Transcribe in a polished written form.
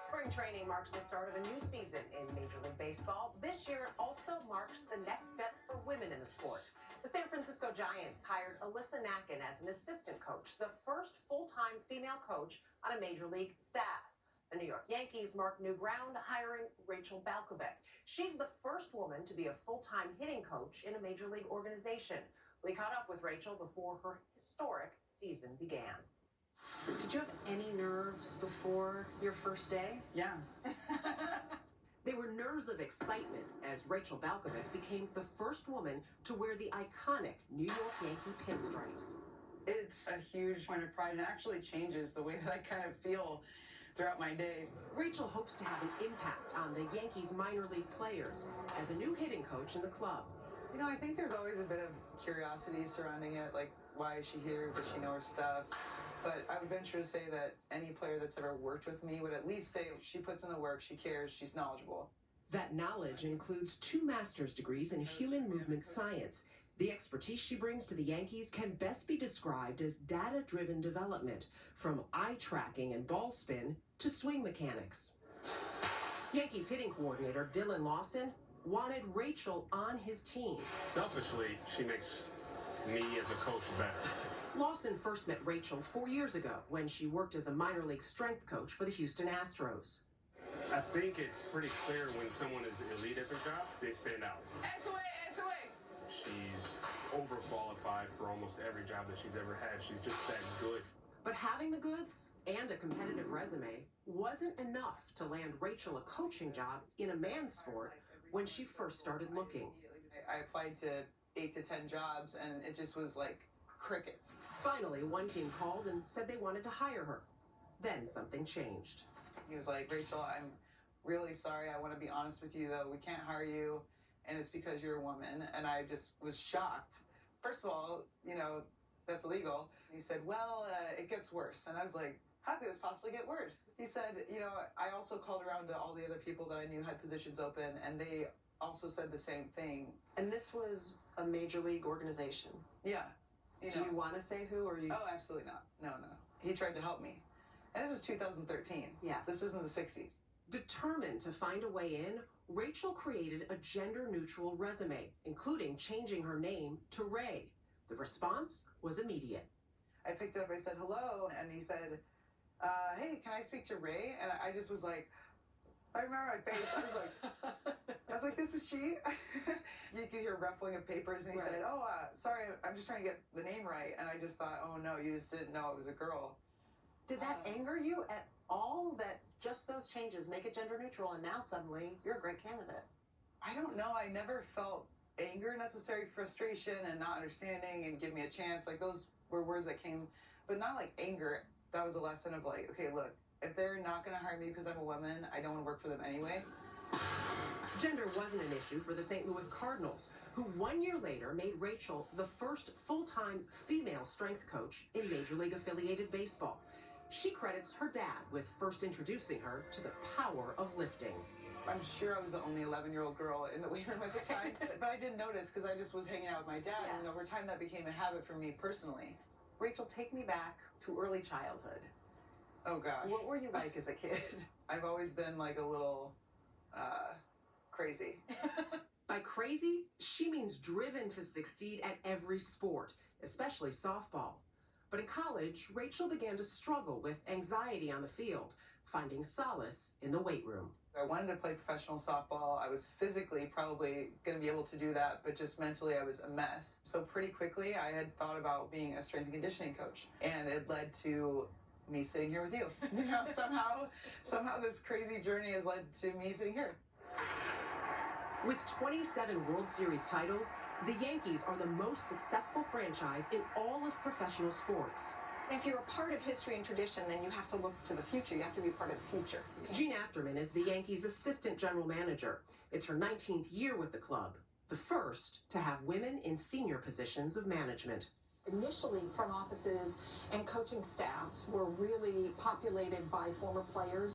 Spring training marks the start of a new season in Major League Baseball. This year, it also marks the next step for women in the sport. The San Francisco Giants hired Alyssa Nacken as an assistant coach, the first full-time female coach on a Major League staff. The New York Yankees mark new ground, hiring Rachel Balkovec. She's the first woman to be a full-time hitting coach in a Major League organization. We caught up with Rachel before her historic season began. Did you have any nerves before your first day? Yeah. They were nerves of excitement as Rachel Balkovec became the first woman to wear the iconic New York Yankee pinstripes. It's a huge point of pride and actually changes the way that I kind of feel throughout my days. Rachel hopes to have an impact on the Yankees minor league players as a new hitting coach in the club. You know, I think there's always a bit of curiosity surrounding it, like, why is she here? Does she know her stuff? But I would venture to say that any player that's ever worked with me would at least say she puts in the work, she cares, she's knowledgeable. That knowledge includes 2 master's degrees in human movement science. The expertise she brings to the Yankees can best be described as data-driven development, from eye tracking and ball spin to swing mechanics. Yankees hitting coordinator Dylan Lawson wanted Rachel on his team. Selfishly, she makes me as a coach better. Lawson first met Rachel 4 years ago when she worked as a minor league strength coach for the Houston Astros. I think it's pretty clear when someone is elite at their job, they stand out. SOA! She's overqualified for almost every job that she's ever had. She's just that good. But having the goods and a competitive resume wasn't enough to land Rachel a coaching job in a man's sport when she first started looking. I applied to 8 to 10 jobs, and it just was like crickets. Finally, one team called and said they wanted to hire her. Then something changed. He was like, Rachel, I'm really sorry. I want to be honest with you, though. We can't hire you, and it's because you're a woman. And I just was shocked. First of all, you know, that's illegal. He said, well, it gets worse. And I was like, how could this possibly get worse? He said, you know, I also called around to all the other people that I knew had positions open, and they also said the same thing. And this was a major league organization. Yeah. Do you want to say who, or you? Oh, absolutely not. No. He tried to help me. And this is 2013. Yeah. This isn't the 60s. Determined to find a way in, Rachel created a gender-neutral resume, including changing her name to Ray. The response was immediate. I picked it up, I said, hello, and he said, hey, can I speak to Ray? And I just was like, I remember my face, I was like, this is she? You could hear ruffling of papers, and he said, oh, sorry, I'm just trying to get the name right. And I just thought, oh no, you just didn't know it was a girl. Did that anger you at all, that just those changes make it gender neutral and now suddenly you're a great candidate? I don't know, I never felt anger necessary, frustration and not understanding and give me a chance. Like, those were words that came, but not like anger. That was a lesson of like, okay, look, if they're not going to hire me because I'm a woman, I don't want to work for them anyway. Gender wasn't an issue for the St. Louis Cardinals, who 1 year later made Rachel the first full-time female strength coach in Major League affiliated baseball. She credits her dad with first introducing her to the power of lifting. I'm sure I was the only 11-year-old girl in the weight room at the time, but I didn't notice because I just was hanging out with my dad, and over time that became a habit for me personally. Rachel, take me back to early childhood. Oh gosh. What were you like as a kid? I've always been like a little crazy. By crazy, she means driven to succeed at every sport, especially softball. But in college, Rachel began to struggle with anxiety on the field, finding solace in the weight room. I wanted to play professional softball. I was physically probably going to be able to do that, but just mentally I was a mess. So pretty quickly I had thought about being a strength and conditioning coach, and it led to me sitting here with you. You know, somehow this crazy journey has led to me sitting here. With 27 World Series titles, the Yankees are the most successful franchise in all of professional sports. If you're a part of history and tradition, then you have to look to the future. You have to be part of the future. Jean Afterman is the Yankees' assistant general manager. It's her 19th year with the club, the first to have women in senior positions of management. Initially, front offices and coaching staffs were really populated by former players.